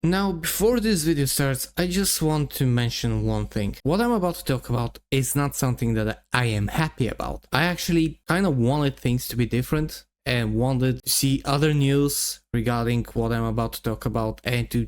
Now, before this video starts, I just want to mention one thing. What I'm about to talk about is not something that I am happy about. I actually kind of wanted things to be different and wanted to see other news regarding what I'm about to talk about and to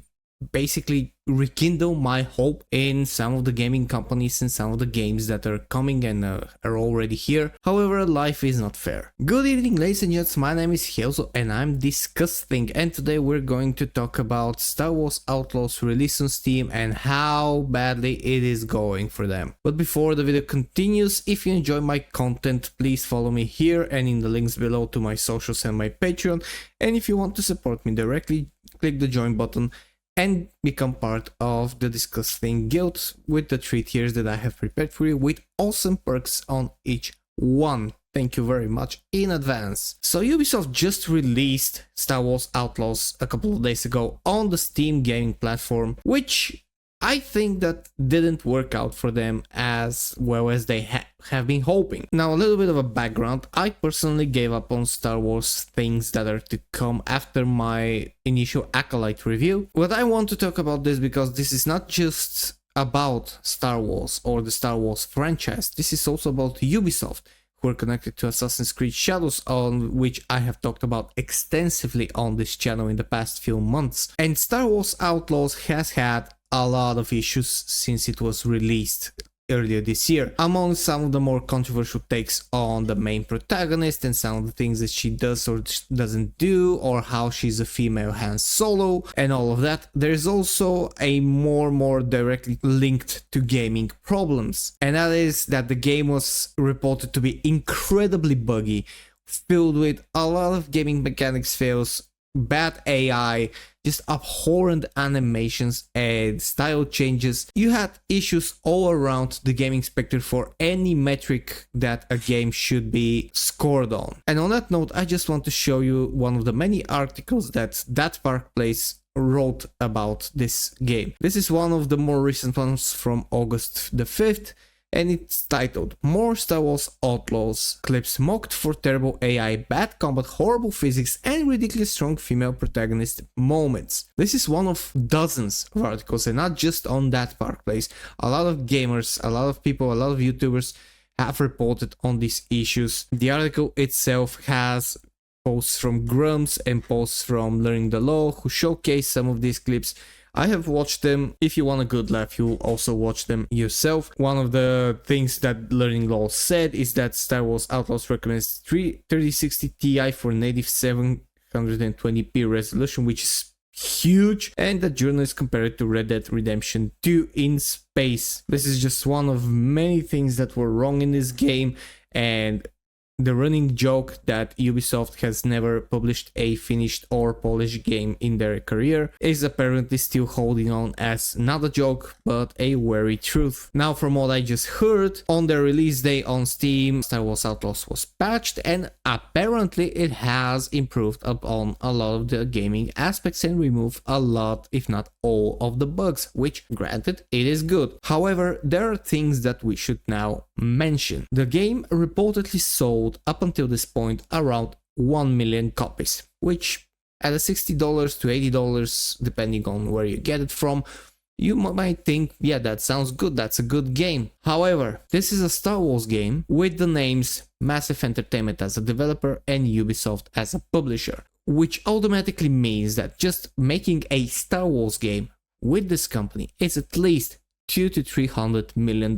basically rekindle my hope in some of the gaming companies and some of the games that are coming and are already here. However, life is not fair. Good evening, ladies and gents, my name is Helzo and I'm DiscussThing, and today we're going to talk about Star Wars Outlaws release on Steam and how badly it is going for them. But before the video continues, if you enjoy my content, please follow me here and in the links below to my socials and my Patreon. And if you want to support me directly, click the join button and become part of the DiscussThing guild with the 3 tiers that I have prepared for you with awesome perks on each one. Thank you very much in advance. So Ubisoft just released Star Wars Outlaws a couple of days ago on the Steam gaming platform, which I think that didn't work out for them as well as they have been hoping. Now, a little bit of a background. I personally gave up on Star Wars things that are to come after my initial Acolyte review. But I want to talk about this because this is not just about Star Wars or the Star Wars franchise. This is also about Ubisoft, who are connected to Assassin's Creed Shadows, on which I have talked about extensively on this channel in the past few months. And Star Wars Outlaws has had a lot of issues since it was released earlier this year. Among some of the more controversial takes on the main protagonist and some of the things that she does or doesn't do, or how she's a female Han Solo and all of that, there's also a more directly linked to gaming problems, and that is that the game was reported to be incredibly buggy, filled with a lot of gaming mechanics fails, bad AI, just abhorrent animations and style changes. You had issues all around the gaming spectrum for any metric that a game should be scored on. And on that note, I just want to show you one of the many articles that Park Place wrote about this game. This is one of the more recent ones from August the 5th. And it's titled "More Star Wars Outlaws Clips Mocked for Terrible AI, Bad Combat, Horrible Physics, and Ridiculously Strong Female Protagonist Moments." This is one of dozens of articles, and not just on That Park Place. A lot of gamers, a lot of people, a lot of YouTubers have reported on these issues. The article itself has posts from Grumps and posts from Learning the Law, who showcase some of these clips. I have watched them. If you want a good laugh, you'll also watch them yourself. One of the things that Learning Law said is that Star Wars Outlaws recommends 3060 Ti for native 720p resolution, which is huge, and the journalist compared it to Red Dead Redemption 2 in space. This is just one of many things that were wrong in this game, and the running joke that Ubisoft has never published a finished or polished game in their career is apparently still holding on as not a joke, but a very truth. Now, from what I just heard, on their release day on Steam, Star Wars Outlaws was patched, and apparently it has improved upon a lot of the gaming aspects and removed a lot, if not all, of the bugs, which, granted, it is good. However, there are things that we should now mention. The game reportedly sold up until this point around 1 million copies, which at a $60 to $80, depending on where you get it from, you might think, yeah, that sounds good, that's a good game. However, this is a Star Wars game with the names Massive Entertainment as a developer and Ubisoft as a publisher, which automatically means that just making a Star Wars game with this company is at least $200 to $300 million.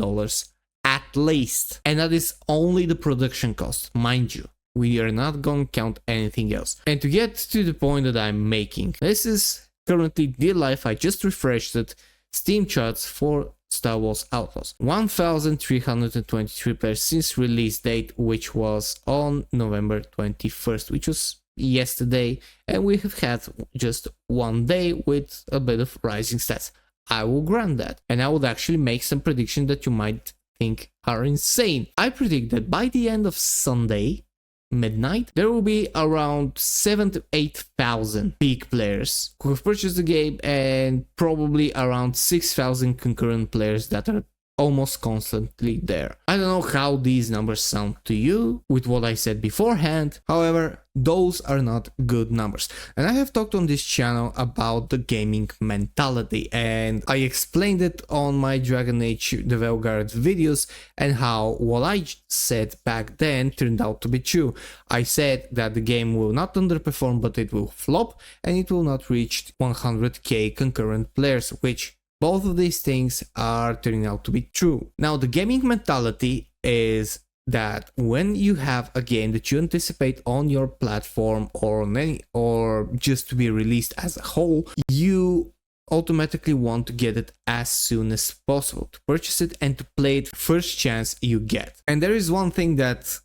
At least. And that is only the production cost, mind you. We are not going to count anything else. And to get to the point that I'm making, this is currently the life. I just refreshed it. Steam charts for Star Wars Outlaws. 1,323 players since release date, which was on November 21st, which was yesterday. And we have had just one day with a bit of rising stats. I will grant that. And I would actually make some prediction that you might think are insane. I predict that by the end of Sunday midnight, there will be around 7,000 to 8,000 peak players who have purchased the game, and probably around 6,000 concurrent players that are almost constantly there. I don't know how these numbers sound to you with what I said beforehand, however, those are not good numbers. And I have talked on this channel about the gaming mentality, and I explained it on my Dragon Age the Vanguard videos, and how what I said back then turned out to be true. I said that the game will not underperform, but it will flop, and it will not reach 100k concurrent players, which both of these things are turning out to be true. Now, the gaming mentality is that when you have a game that you anticipate on your platform or on any, or just to be released as a whole, you automatically want to get it as soon as possible, to purchase it and to play it first chance you get. And there is one thing that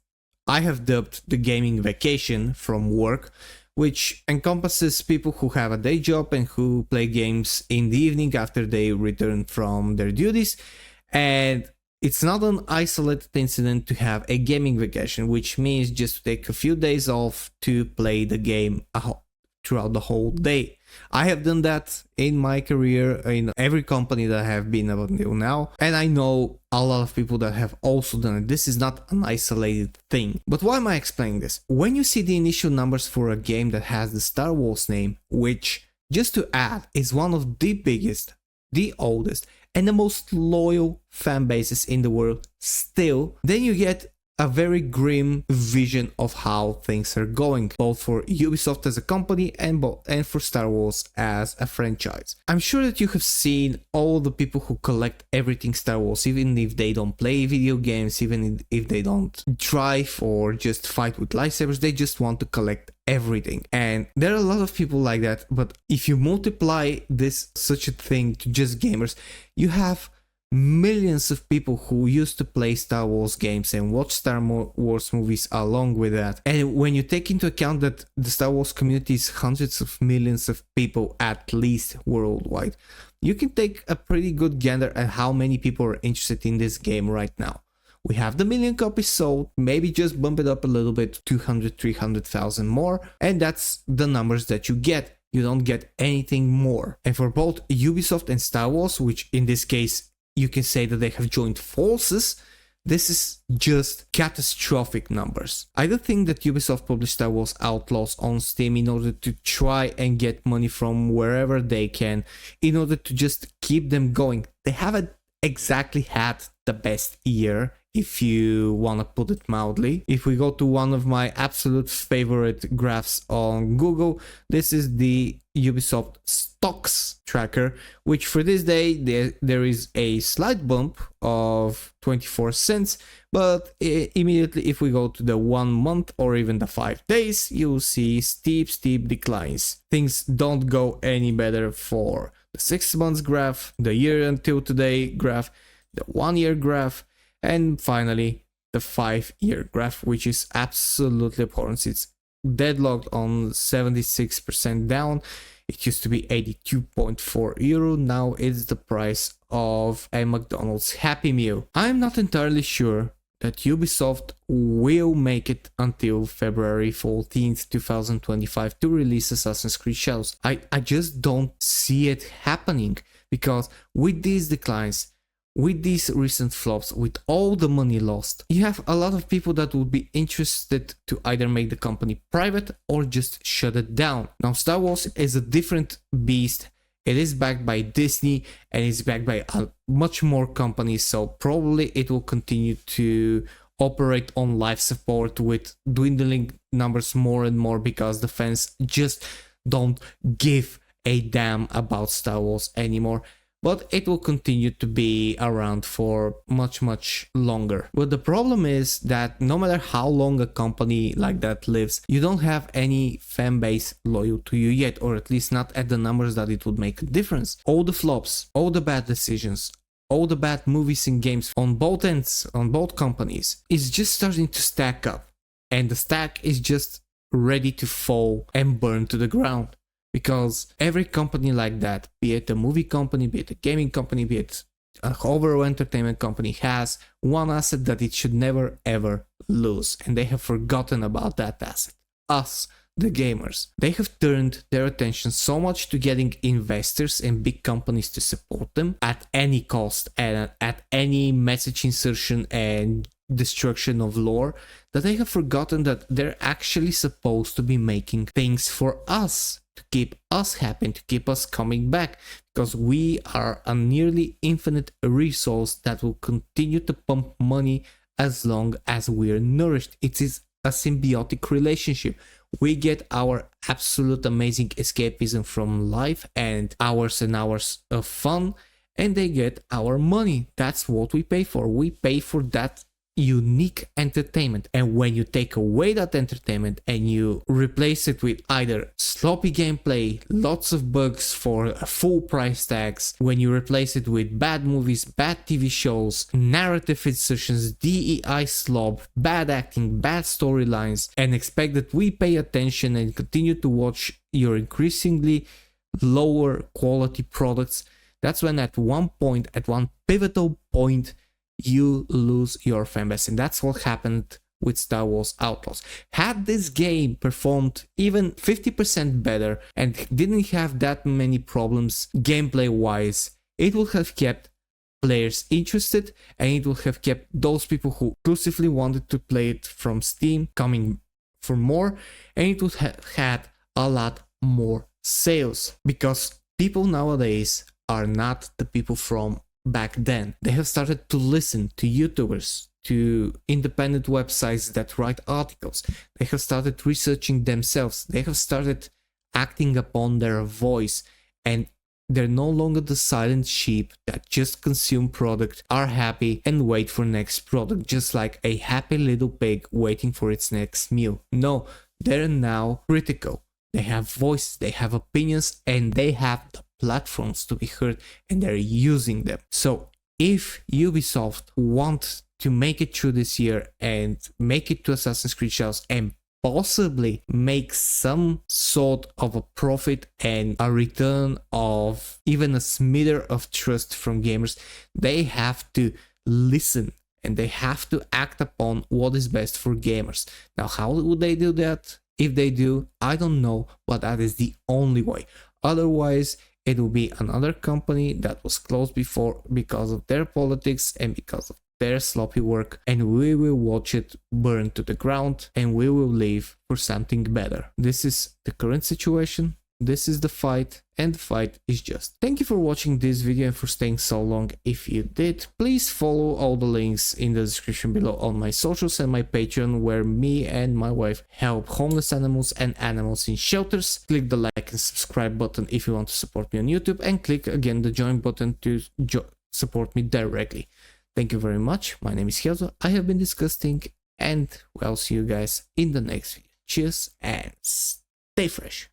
I have dubbed the gaming vacation from work, which encompasses people who have a day job and who play games in the evening after they return from their duties. And it's not an isolated incident to have a gaming vacation, which means just to take a few days off to play the game throughout the whole day. I have done that in my career in every company that I have been up until now, and I know a lot of people that have also done it. This is not an isolated thing. But why am I explaining this? When you see the initial numbers for a game that has the Star Wars name, which, just to add, is one of the biggest, the oldest, and the most loyal fan bases in the world still, then you get a very grim vision of how things are going, both for Ubisoft as a company and for Star Wars as a franchise. I'm sure that you have seen all the people who collect everything Star Wars, even if they don't play video games, even if they don't drive or just fight with lightsabers, they just want to collect everything. And there are a lot of people like that, but if you multiply such a thing to just gamers, you have millions of people who used to play Star Wars games and watch Star Wars movies along with that. And when you take into account that the Star Wars community is hundreds of millions of people at least worldwide, you can take a pretty good gander at how many people are interested in this game right now. We have the 1 million copies sold, maybe just bump it up a little bit, 200, 300,000 more, and that's the numbers that you get. You don't get anything more. And for both Ubisoft and Star Wars, which in this case you can say that they have joined forces, this is just catastrophic numbers. I don't think that Ubisoft published Star Wars Outlaws on Steam in order to try and get money from wherever they can, in order to just keep them going. They haven't exactly had the best year, if you want to put it mildly. If we go to one of my absolute favorite graphs on Google, this is the Ubisoft stocks tracker, which for this day there is a slight bump of 24 cents, but immediately if we go to the 1 month or even the 5 days, you'll see steep declines. Things don't go any better for the 6 months graph, the year until today graph, the 1 year graph, and finally the 5 year graph, which is absolutely abhorrent. It's deadlocked on 76% down. It used to be 82.4 euro, now it's the price of a McDonald's Happy Meal. I'm not entirely sure that Ubisoft will make it until February 14th, 2025 to release Assassin's Creed Shadows. I just don't see it happening, because with these declines, with these recent flops, with all the money lost, you have a lot of people that would be interested to either make the company private or just shut it down. Now, Star Wars is a different beast. It is backed by Disney and it's backed by much more companies, so probably it will continue to operate on live support with dwindling numbers more and more, because the fans just don't give a damn about Star Wars anymore. But it will continue to be around for much longer. But the problem is that no matter how long a company like that lives, you don't have any fan base loyal to you yet, or at least not at the numbers that it would make a difference. All the flops, all the bad decisions, all the bad movies and games on both ends, on both companies, is just starting to stack up. And the stack is just ready to fall and burn to the ground. Because every company like that, be it a movie company, be it a gaming company, be it an overall entertainment company, has one asset that it should never ever lose. And they have forgotten about that asset. Us, the gamers. They have turned their attention so much to getting investors and big companies to support them at any cost and at any message insertion and destruction of lore, that they have forgotten that they're actually supposed to be making things for us, to keep us happy and to keep us coming back, because we are a nearly infinite resource that will continue to pump money as long as we're nourished. It is a symbiotic relationship. We get our absolute amazing escapism from life and hours of fun, and they get our money. That's what we pay for. We pay for that unique entertainment. And when you take away that entertainment and you replace it with either sloppy gameplay, lots of bugs for full price tags, when you replace it with bad movies, bad TV shows, narrative insertions, DEI slob, bad acting, bad storylines, and expect that we pay attention and continue to watch your increasingly lower quality products, that's when at one pivotal point, you lose your fanbase. And that's what happened with Star Wars Outlaws. Had this game performed even 50% better and didn't have that many problems gameplay wise, it would have kept players interested, and it would have kept those people who exclusively wanted to play it from Steam coming for more, and it would have had a lot more sales, because people nowadays are not the people from back then. They have started to listen to YouTubers, to independent websites that write articles. They have started researching themselves. They have started acting upon their voice, and they're no longer the silent sheep that just consume product, are happy, and wait for next product, just like a happy little pig waiting for its next meal. No, they're now critical. They have voices, they have opinions, and they have the platforms to be heard, and they're using them. So if Ubisoft want to make it through this year and make it to Assassin's Creed Shadows and possibly make some sort of a profit and a return of even a smither of trust from gamers, they have to listen and they have to act upon what is best for gamers. Now, how would they do that? If they do, I don't know, but that is the only way. Otherwise, it will be another company that was closed before because of their politics and because of their sloppy work, and we will watch it burn to the ground, and we will leave for something better. This is the current situation. This is the fight, and the fight is just. Thank you for watching this video and for staying so long. If you did, please follow all the links in the description below on my socials and my Patreon, where me and my wife help homeless animals and animals in shelters. Click the like and subscribe button if you want to support me on YouTube, and click again the join button to support me directly. Thank you very much. My name is Helzo. I have been DiscussThing, and I'll see you guys in the next video. Cheers and stay fresh.